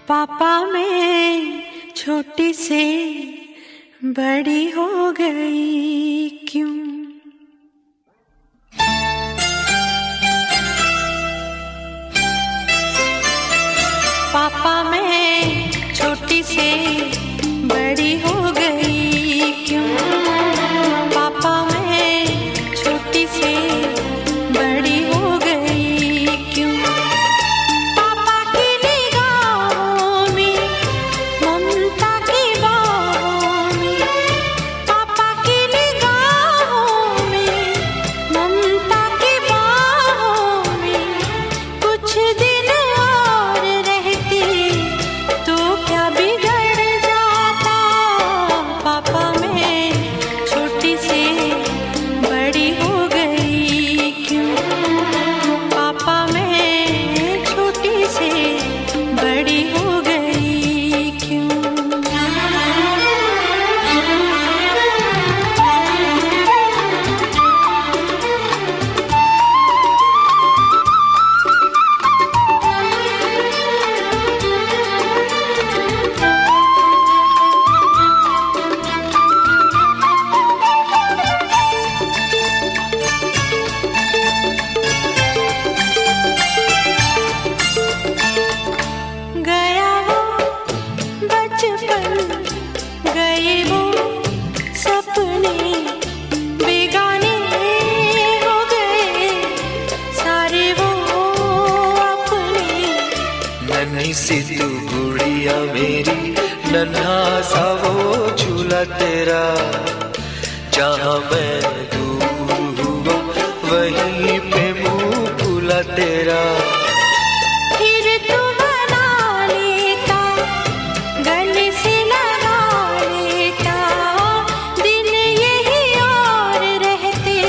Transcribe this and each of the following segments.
पापा मैं छोटी से बड़ी हो गई क्यों? पापा मैं छोटी से बड़ी हो गई क्यों? पापा मैं छोटी से बड़ी हो गई क्यों? पापा की निगाहों में ममता की बाहों में, पापा की निगाहों में ममता की बाहों में कुछ दिन और रहती तो क्या बिगड़ जाता? पापा मैं छोटी से बड़ी हो गई क्यों? पापा मैं छोटी से बड़ी हो गई क्यों? गया वो बचपन, गए वो सपने, बेगाने हो गए सारे वो अपने। नन्ही सी तू गुड़िया मेरी, नन्हा सा वो झूला तेरा, जहाँ मैं दूर हुआ वहीं पे मुँह फूला तेरा। फिर तू बना लेता, गले से लगा लेता, दिन यही और रहते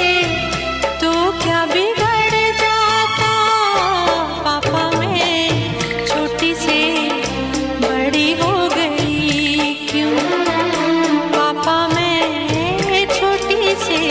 तो क्या बिगड़ जाता? पापा मैं छोटी से बड़ी हो गई क्यों? पापा मैं छोटी से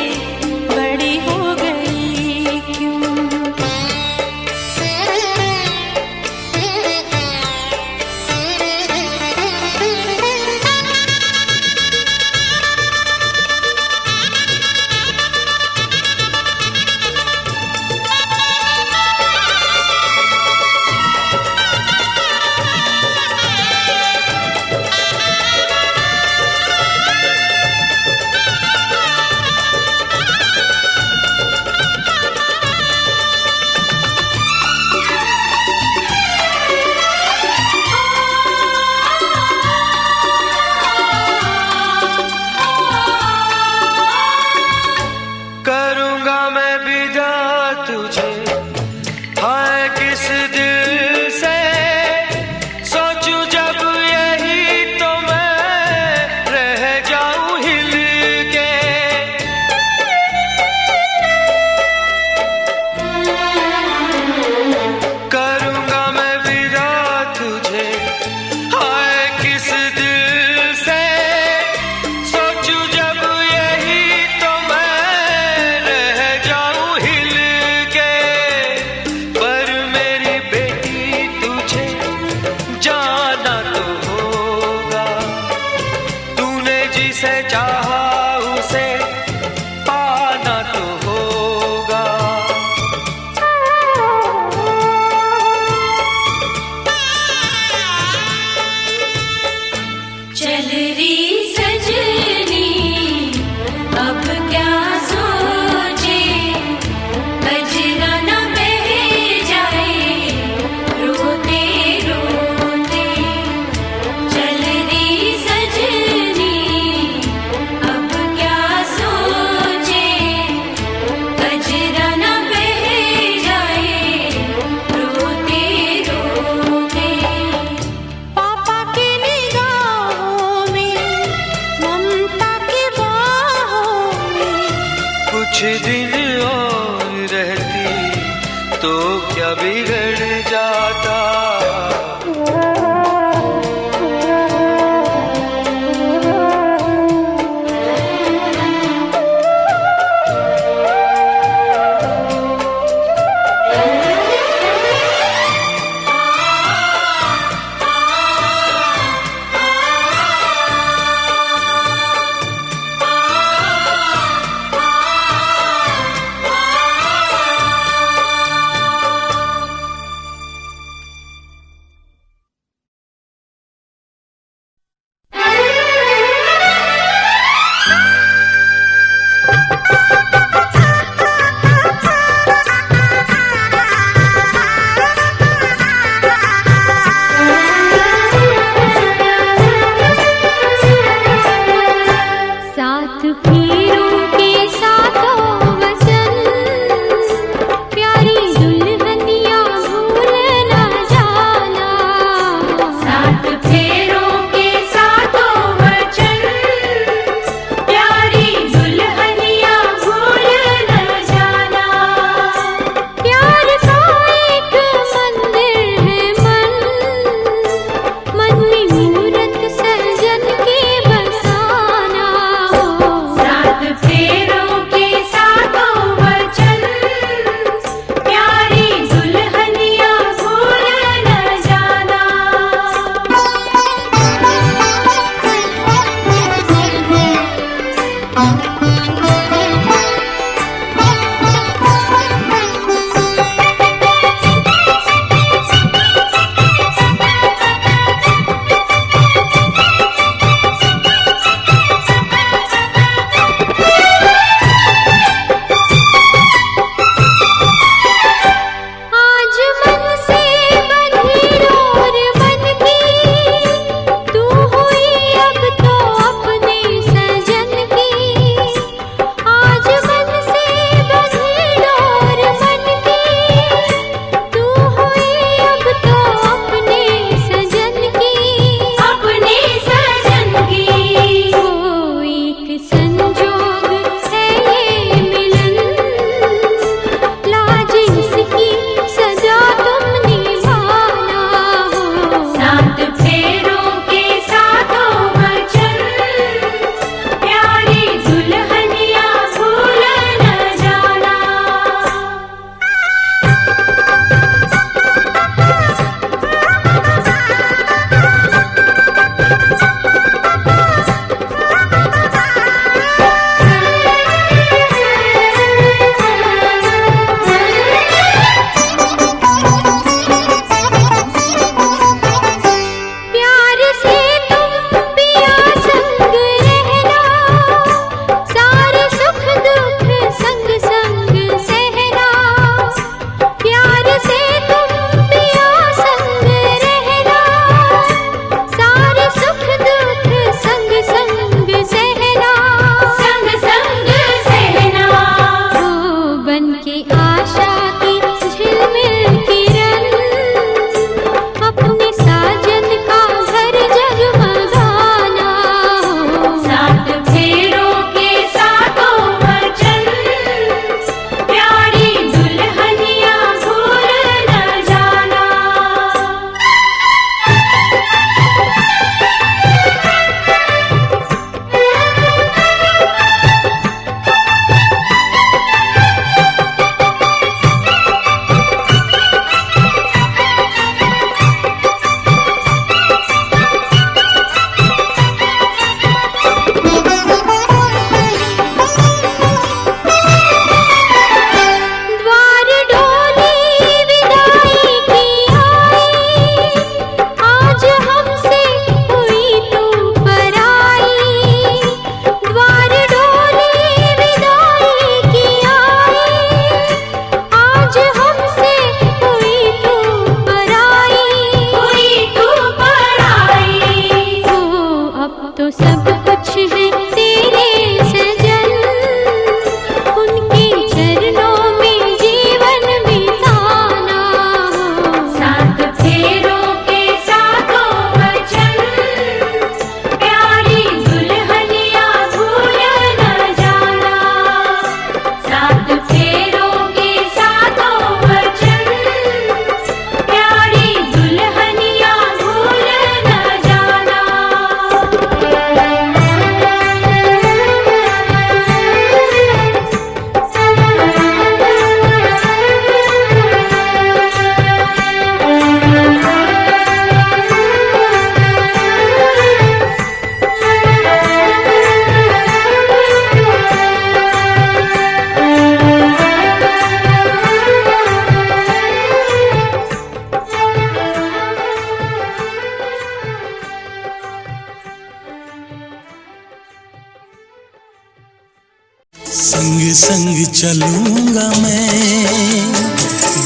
संग चलूंगा मैं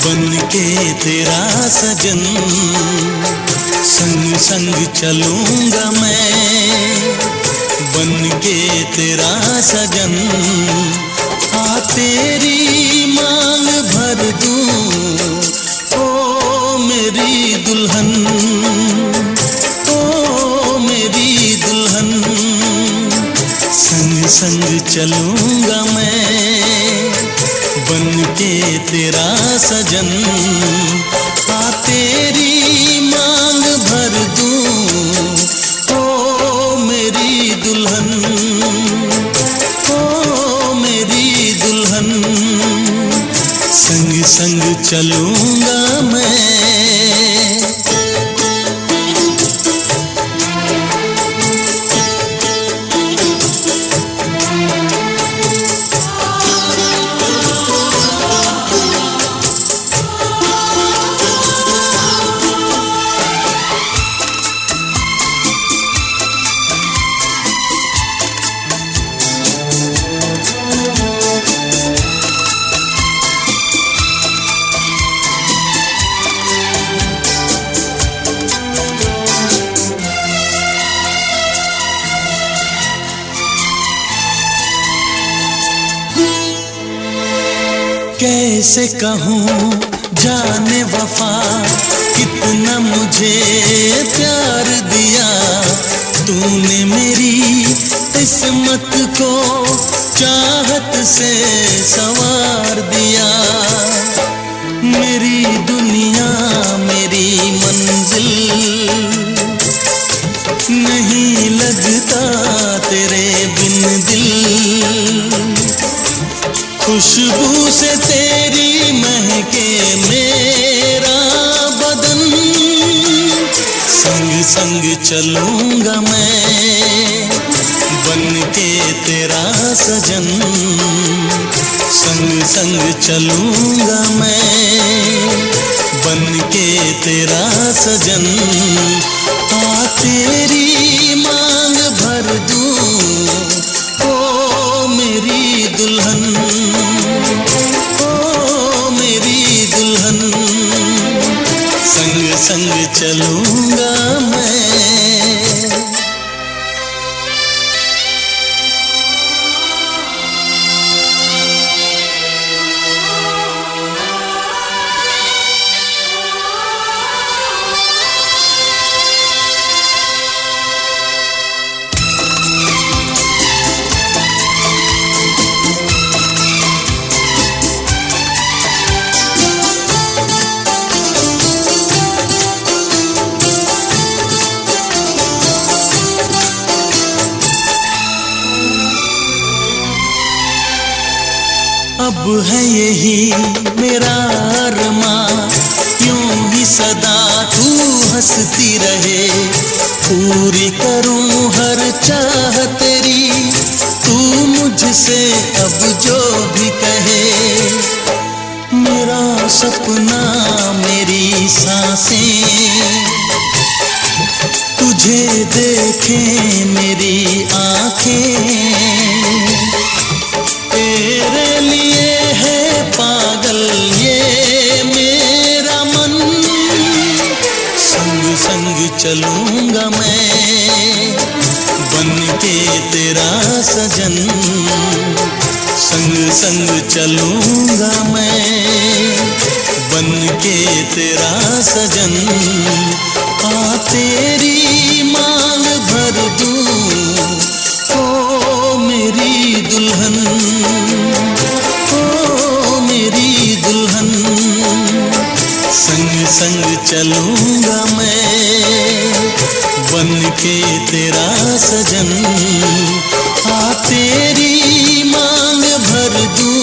बन के तेरा सजन, संग संग चलूंगा मैं बन के तेरा सजन। आ तेरी मांग भर दूं ओ मेरी दुल्हन, ओ मेरी दुल्हन। संग संग चलूंगा मैं बन के तेरा सजन। आ तेरी मांग भर दूं ओ मेरी दुल्हन, ओ मेरी दुल्हन। संग संग चलूंगा मैं। कैसे कहूँ जाने वफा कितना मुझे प्यार दिया तूने, मेरी किस्मत को चाहत से संवार दिया। मेरी दुनिया मेरी मंजिल नहीं लगता तेरे बिन दिल। खुशबू से तेरी महके मेरा बदन, संग संग चलूंगा मैं बन के तेरा सजन। संग संग चलूंगा मैं बन के तेरा सजन। आ तेरी मांग भर दूं ओ मेरी दुल्हन, ओ मेरी दुल्हन। संग संग चलूंगा मैं। अब है यही मेरा अरमां, यूं ही सदा तू हंसती रहे। पूरी करूं हर चाह तेरी, तू मुझसे अब जो भी कहे। मेरा सपना मेरी सांसें तुझे देखें मेरी आंखें। तेरे लिए है पागल ये मेरा मन, संग संग चलूंगा मैं बन के तेरा सजन। संग संग चलूंगा मैं बन के तेरा सजन। आ तेरी मांग भर दूं ओ मेरी दुल्हन, ओ मेरी दुल्हन। संग संग चलूंगा मैं बन के तेरा सजन। आ तेरी मांग भर दूं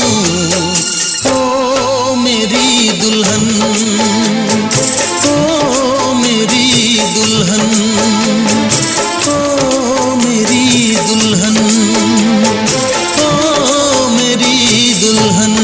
ओ मेरी दुल्हन, ओ मेरी दुल्हन, ओ मेरी दुल्हन, ओ मेरी दुल्हन।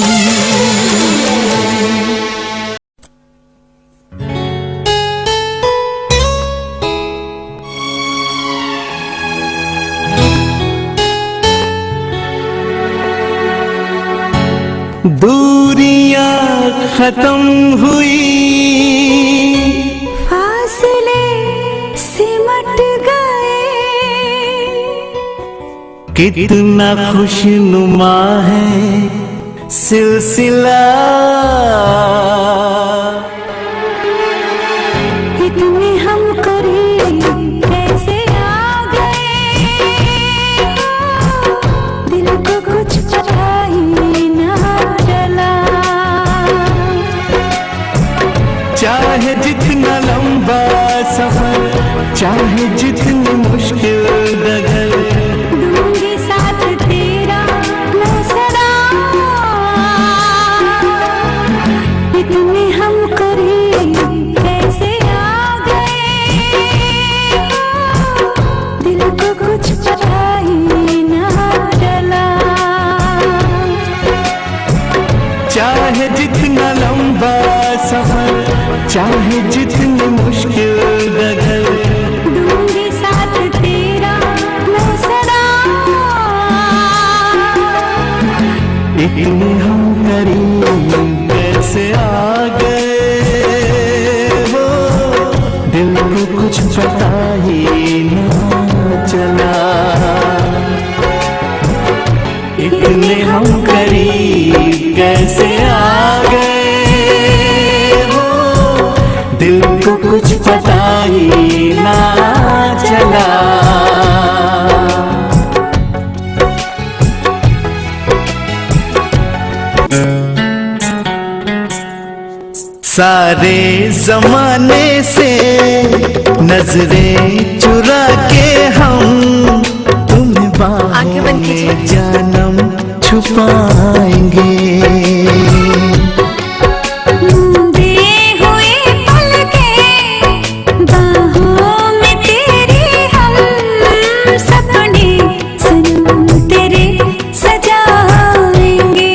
खत्म हुई, फासले सिमट गए। कितना खुशनुमा है सिलसिला, इतने हम करीब कैसे आ गए, दिल को कुछ पता ही ना चला। चाहे जितना लंबा सफर, चाहे जितनी मुश्किल डगर, दूंगी साथ तेरा मैं सदा। इतने हम करीब कैसे आ गए, दिल को कुछ पता ही ना चला। चाहे जितना लंबा सफर, चाहे जितनी मुश्किल डगर, दूंगी साथ तेरा मैं सदा। इतने हम करीब कैसे आ गए हो, दिल को कुछ पता ही ना चला। इतने हम करीब कैसे आ गए हो, दिल को कुछ पता ही ना चला। सारे जमाने से नजरें चुरा के हम तुम्हें बाहों में जानम छुपाएंगे। मूंदे हुए पलकें बाहों में तेरी, हम सपने सनम तेरे सजाएंगे।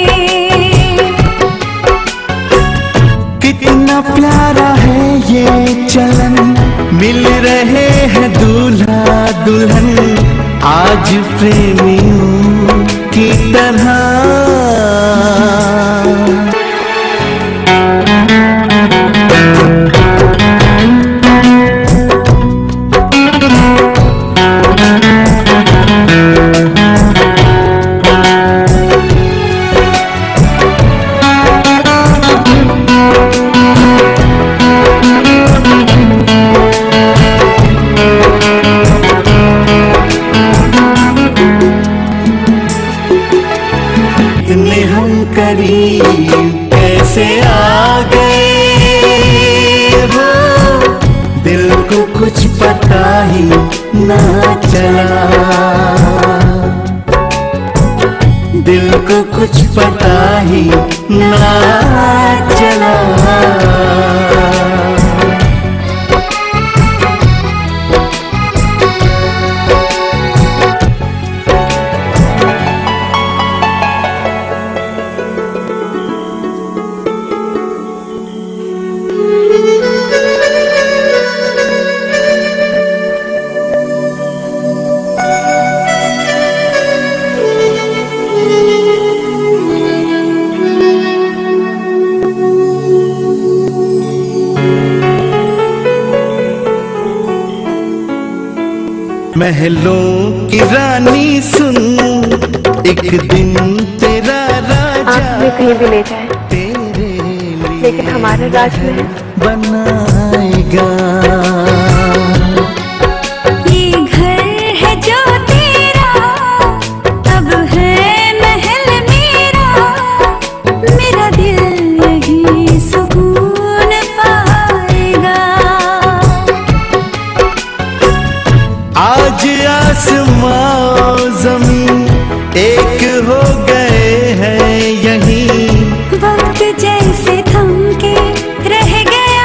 कितना प्यारा है ये चलन, मिल रहे हैं दूल्हा दुल्हन आज प्रेमियों की तरह। इतने हम करीब कैसे आ गए हो, दिल को कुछ पता ही ना चला। दिल को कुछ पता ही ना चला। महलों की रानी सुन, एक दिन तेरा राजा हमें कहीं भी ले जाए, तेरे लिए लेकिन हमारा राजमहल बनाएगा। ये घर है जो तेरा, अब है महल मेरा, मेरा दिल यही सुकून पाएगा। आज आसमां ज़मीन एक हो गए हैं यहीं, वक्त जैसे थम के रह गया।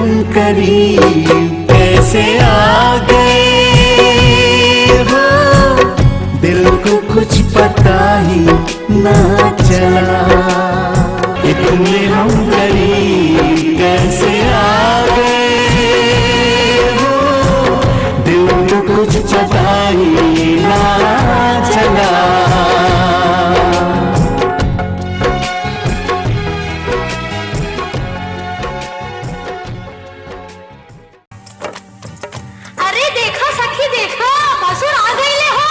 हम करीब कैसे आ गए हो, दिल को कुछ पता ही ना चला कि तुमने हम करीब कैसे आ गए हो, दिल को कुछ पता ही ना चला। अरे देखो सखी देखो, भसुर आ गईले हो।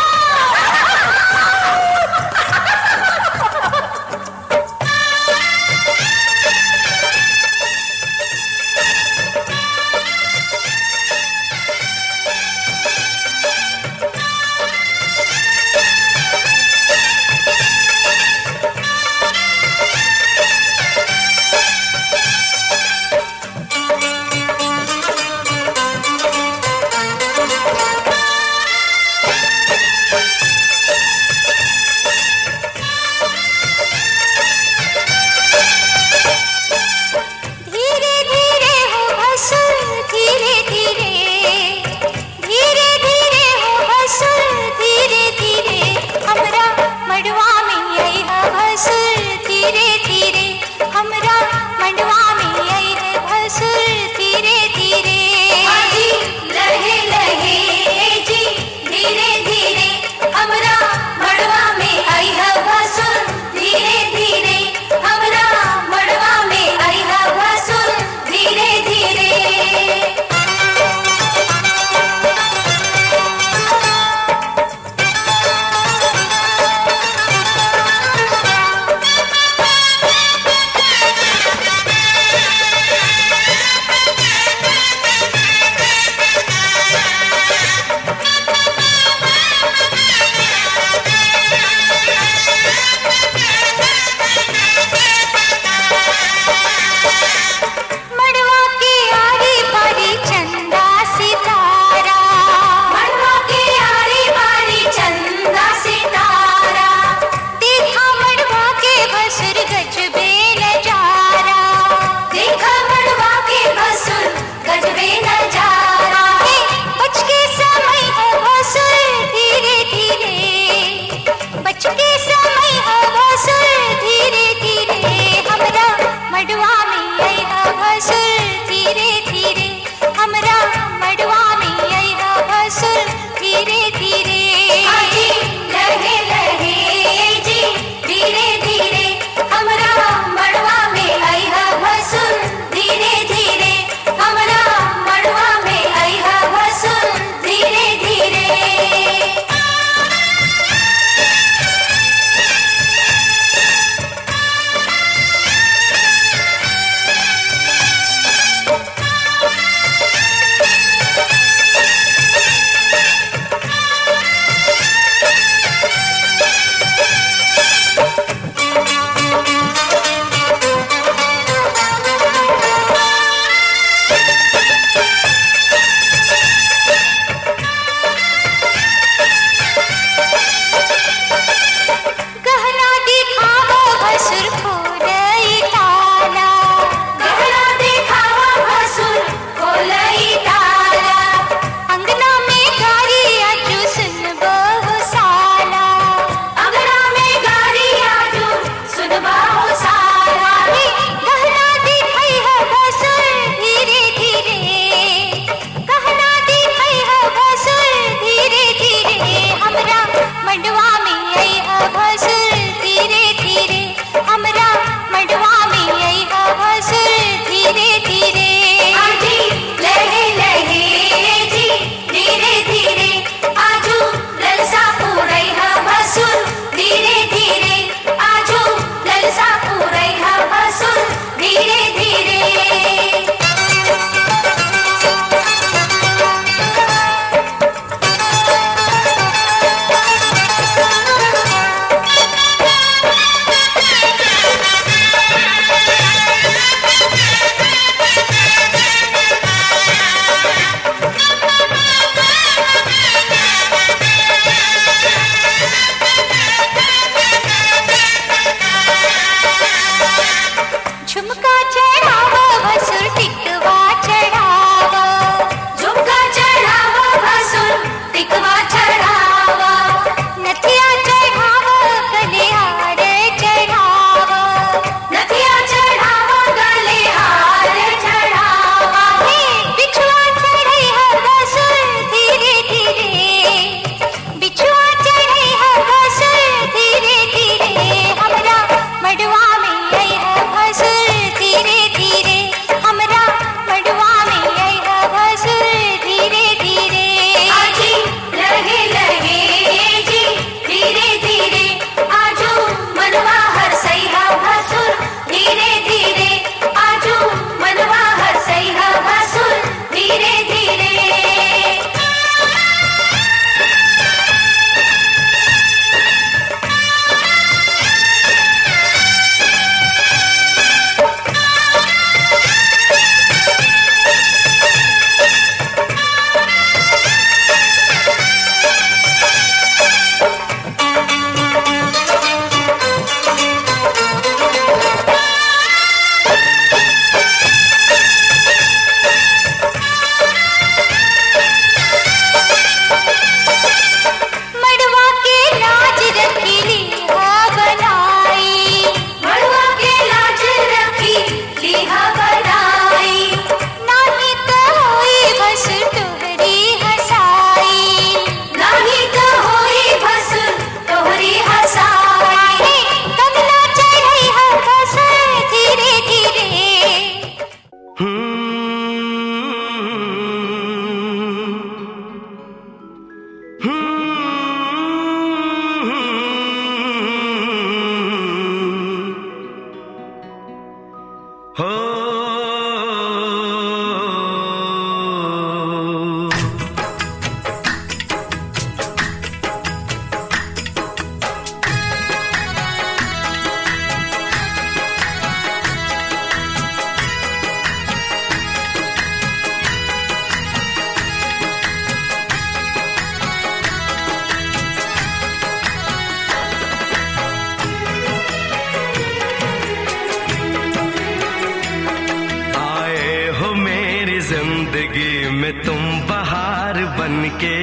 जिंदगी में तुम बहार बनके,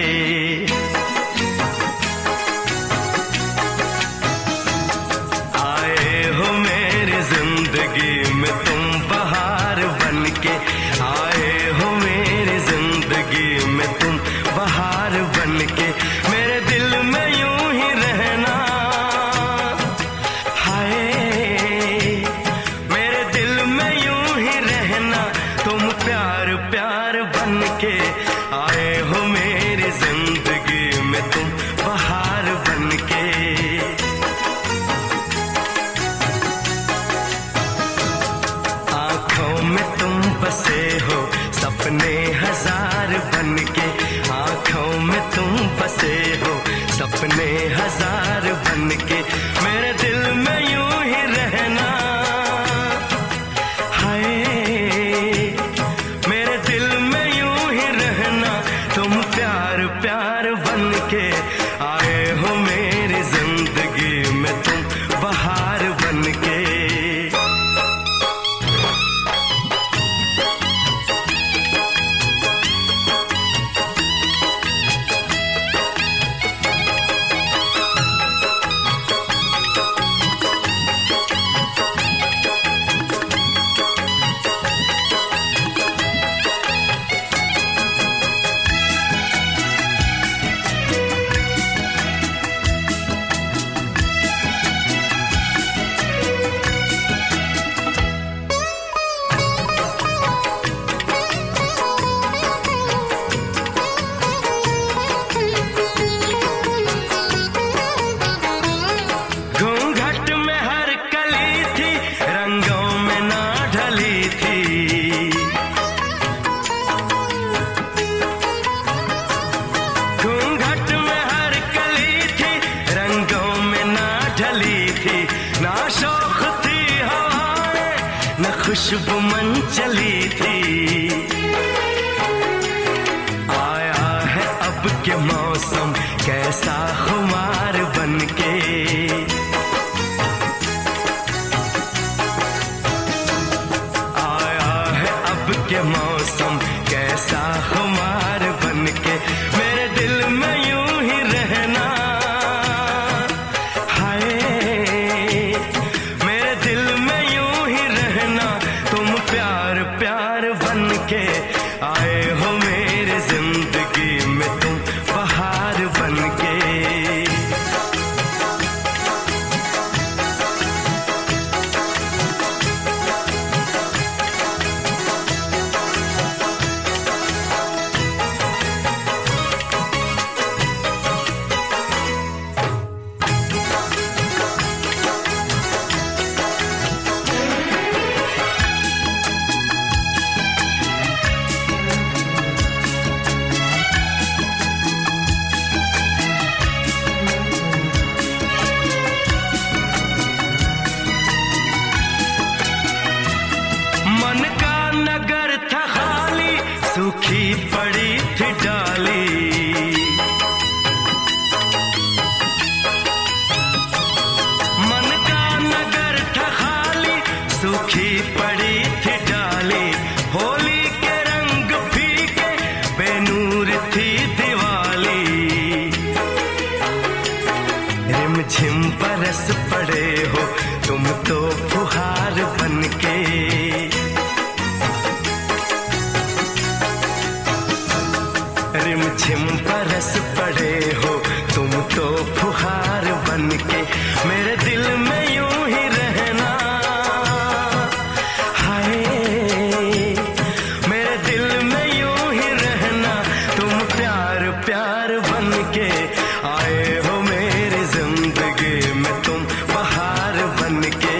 आए हो मेरी जिंदगी में तुम बहार बनके, आए हो मेरी जिंदगी में तुम बहार बनके, मेरे दिल में यूं ही रहना, हाय मेरे दिल में यूं ही रहना, तुम प्यार प्यार बनके, आए हो मेरी जिंदगी में तुम बहार बनके। आंखों में तुम बसे हो सपने हजार बनके, आंखों में तुम बसे हो सपने हजार बनके, मेरे दिल में यूं ही रहना, हाय मेरे दिल में यूं ही रहना, तुम प्यार प्यार बनके, आए हो मेरी जिंदगी में तुम बहार बनके। घूंघट में हर कली थी, रंगों में ना ढली थी, घूंघट में हर कली थी, रंगों में ना ढली थी, ना शौक थी हवाएं न खुशबू मन चली थी, आया है अब के मौसम कैसा खुमार बनके, आया है अब के मौसम कैसा खुमार बनके, मेरे दिल में यूं ही रहना, हाय मेरे दिल में यूं ही रहना, तुम प्यार प्यार बनके, आए हो मेरी जिंदगी में तुम बहार बनके। मन का नगर था खाली, सूखी पड़ी थी डाली, मन का नगर था खाली, सूखी पड़ी थी डाली, होली के रंग फीके बेनूर थी दिवाली, रिमझिम बरस पड़े हो तुम तो फुहार बनके, रिमझिम बरस पड़े हो तुम तो फुहार बनके, मेरे दिल में यूं ही रहना, हाय मेरे दिल में यूं ही रहना, तुम प्यार प्यार बनके, आए हो मेरी जिंदगी में तुम बहार बनके।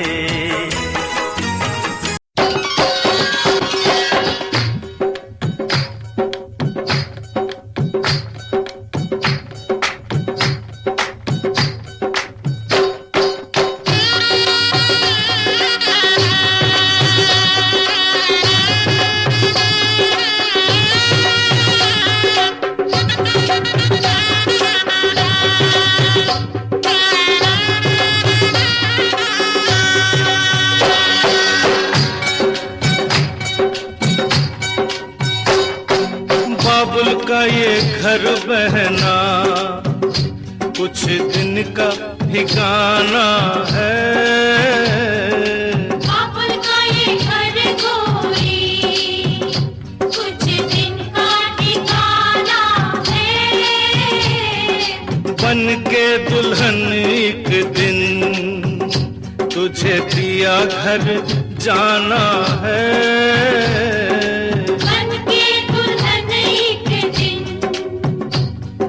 बाबुल का ये घर बहना कुछ दिन का ठिकाना है। बाबुल का ये घर गोरी कुछ दिन का ठिकाना है। बन के दुल्हन एक दिन तुझे पिया घर जाना है। बन के दुल्हन एक दिन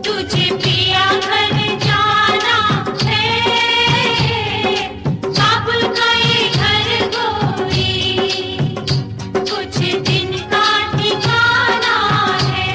तुझे पिया घर जाना है। बाबुल का ये घर गोरी कुछ दिन का ठिकाना है।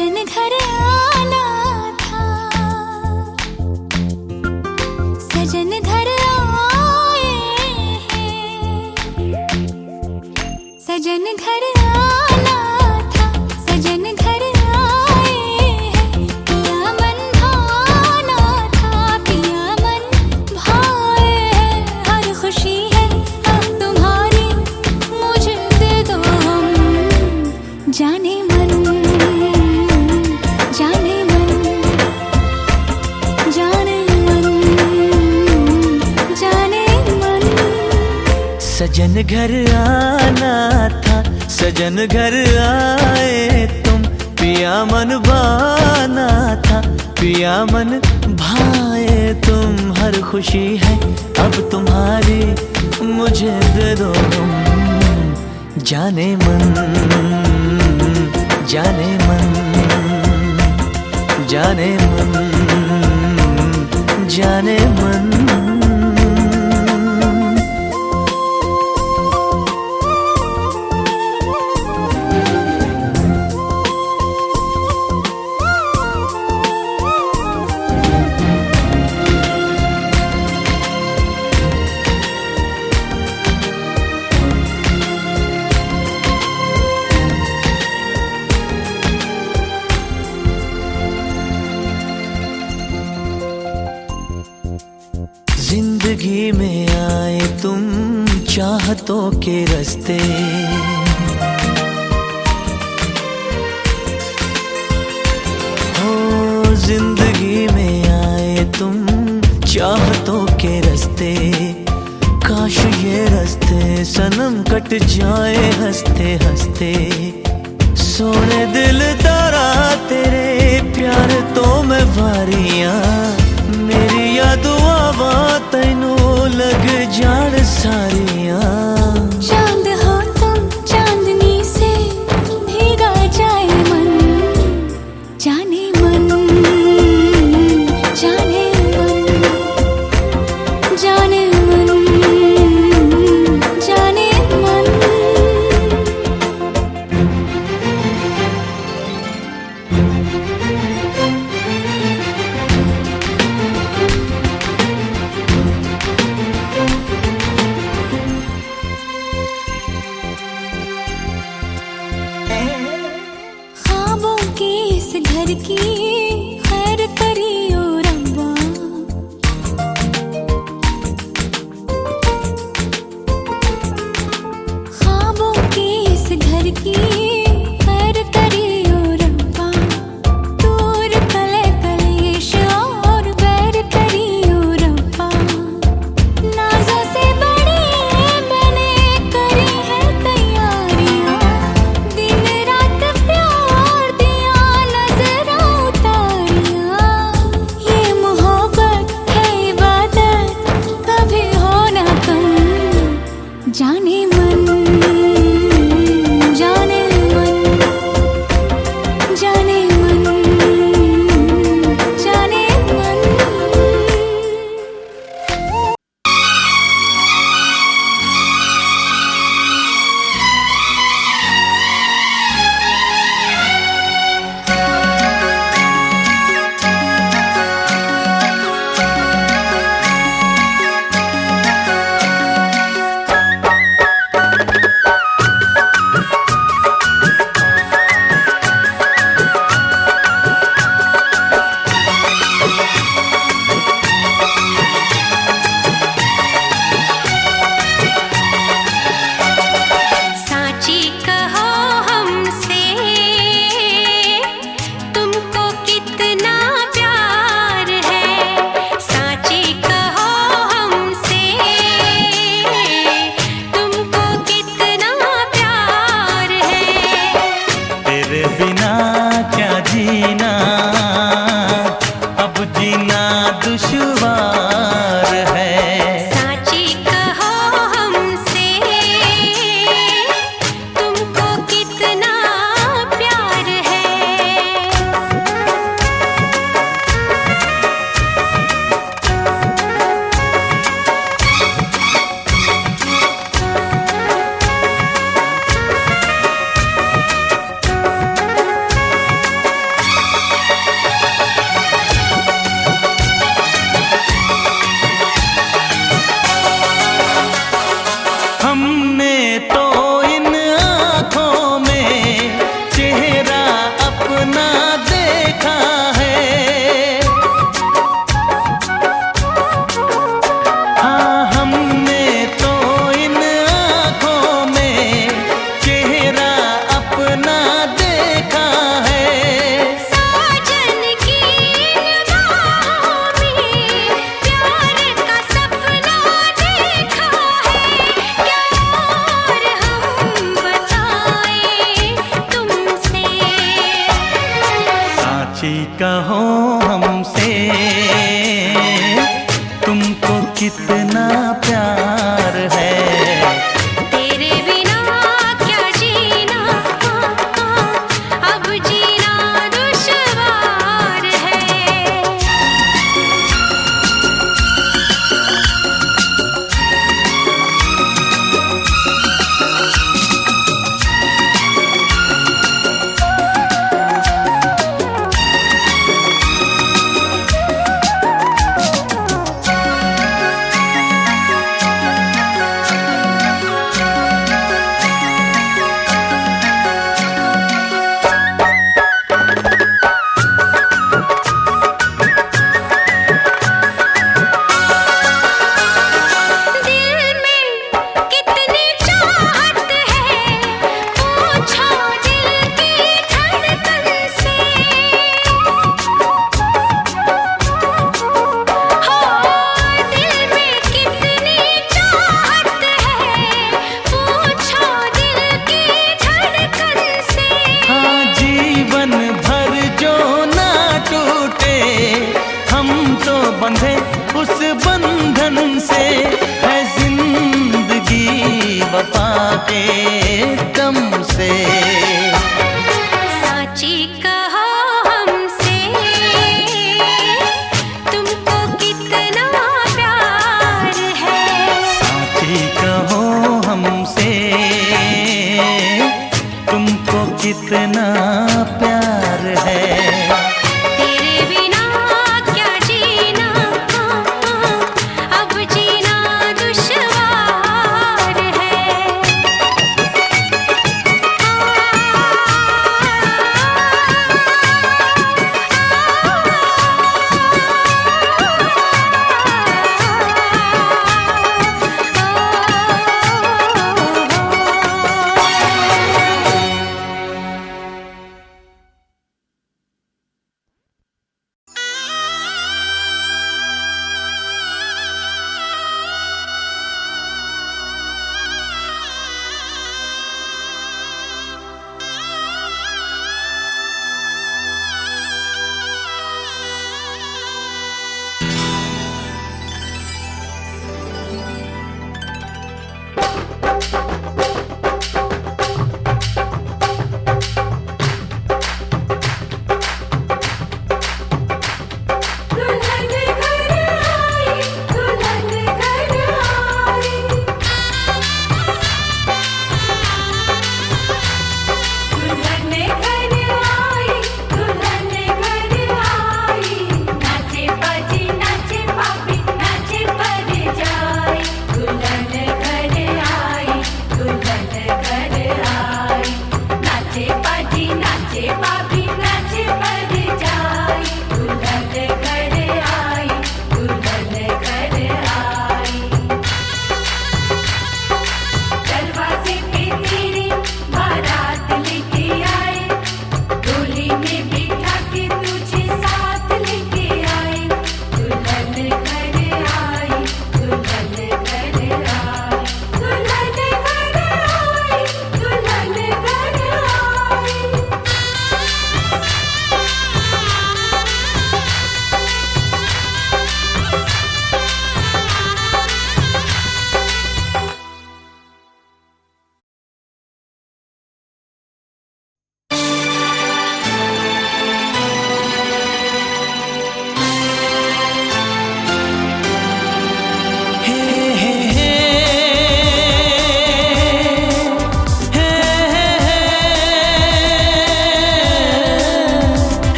सजन घर आना था, सजन घर आए हैं, सजन घर आना था, सजन घर आए हैं, पिया मन भाना था, पिया मन भाए हैं, हर खुशी है अब तुम्हारी, मुझे दे दो हम जाने मन, जाने मन, जाने मन, जाने मन। सजन घर आना था, सजन घर आए तुम, पिया मन भाना था, पिया मन भाए तुम, हर खुशी है अब तुम्हारी, मुझे दे दो तुम जाने मन, जाने मन, जाने मन, जाने मन। जिंदगी में आए तुम चाहतों के रास्ते, हो जिंदगी में आए तुम चाहतों के रास्ते, काश ये रास्ते सनम कट जाए हंसते हंसते, सोने दिल दारा तेरे प्यार तो मैं वारियां, मेरी याद आवा तैनू लग जान सारियां। चांद हो तुम चांदनी से भीगा जाए मन, जाने मन, जाने मन, जाने मन, जाने मन। ख्वाबों के इस घर की खैर करियो रब्बा, ख्वाबों के इस घर की खैर करियो रब्बा, दूर कले कलेश और बैर करियो रब्बा, नाज़ों से बड़ी मैंने करी है तैयारियां, दिन रात प्यार दिया नजरा कहो हमसे तुमको कितना प्यार है। तेरे बिना क्या जीना, अब जीना दुश्वार है। बंधे उस बंधन से है जिंदगी वफा के दम से। साची कहो हमसे तुमको कितना प्यार है। साची कहो हमसे तुमको कितना प्यार है।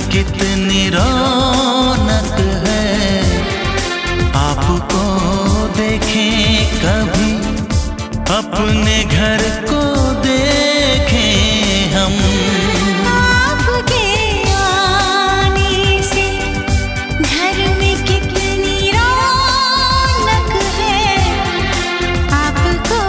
कितनी रौनक है, आपको देखें कभी अपने घर को देखें हम। आपके आने से घर में कितनी रौनक है, आपको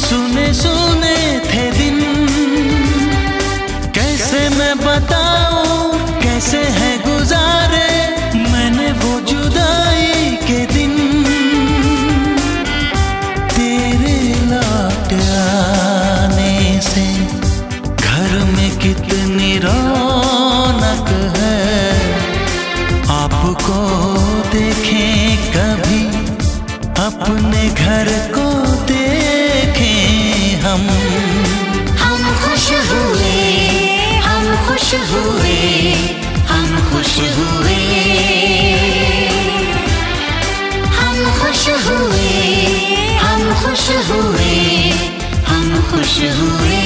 सुने सुने थे दिन, कैसे मैं बताऊं कैसे है गुजारे मैंने वो जुदाई के दिन। तेरे लौट आने से घर में कितनी रौनक है, आपको देखें कभी अपने घर को देखें हम खुश हुए, हम खुश हुए, हम खुश हुए, हम खुश हुए, हम खुश हुए, हम खुश हुए।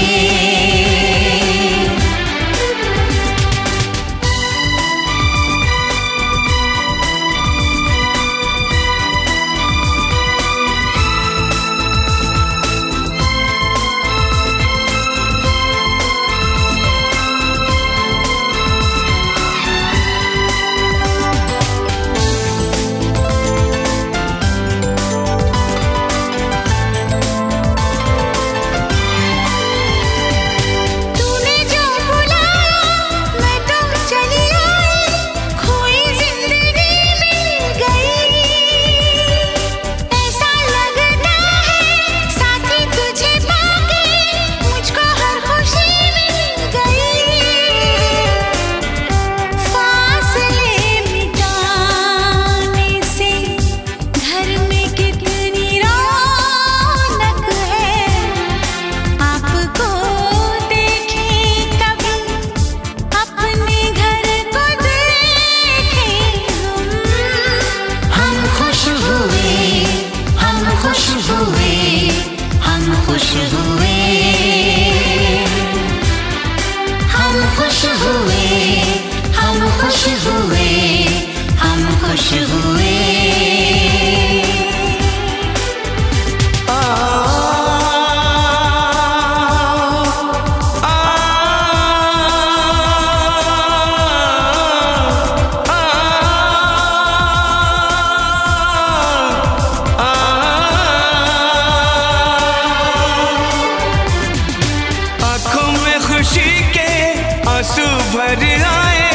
आंसू भर आए,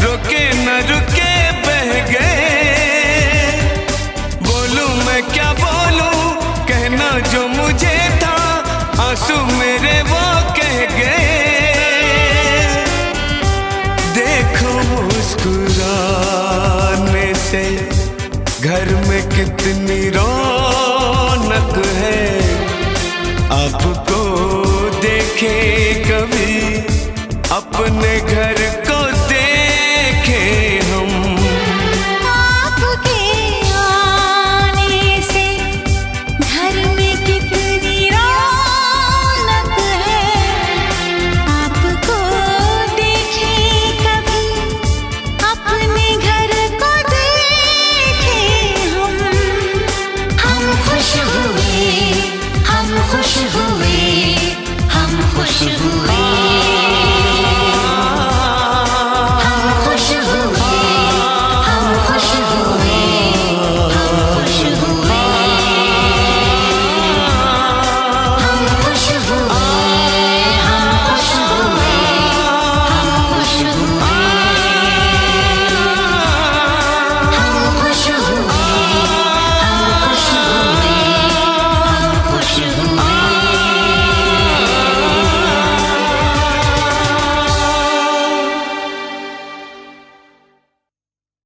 रुके न रुके बह गए। बोलूं मैं क्या बोलूं, कहना जो मुझे था, आंसू मेरे वो कह गए। देखो मुस्कुराने से घर में कितनी रौनक है, आपको देखे कभी अपने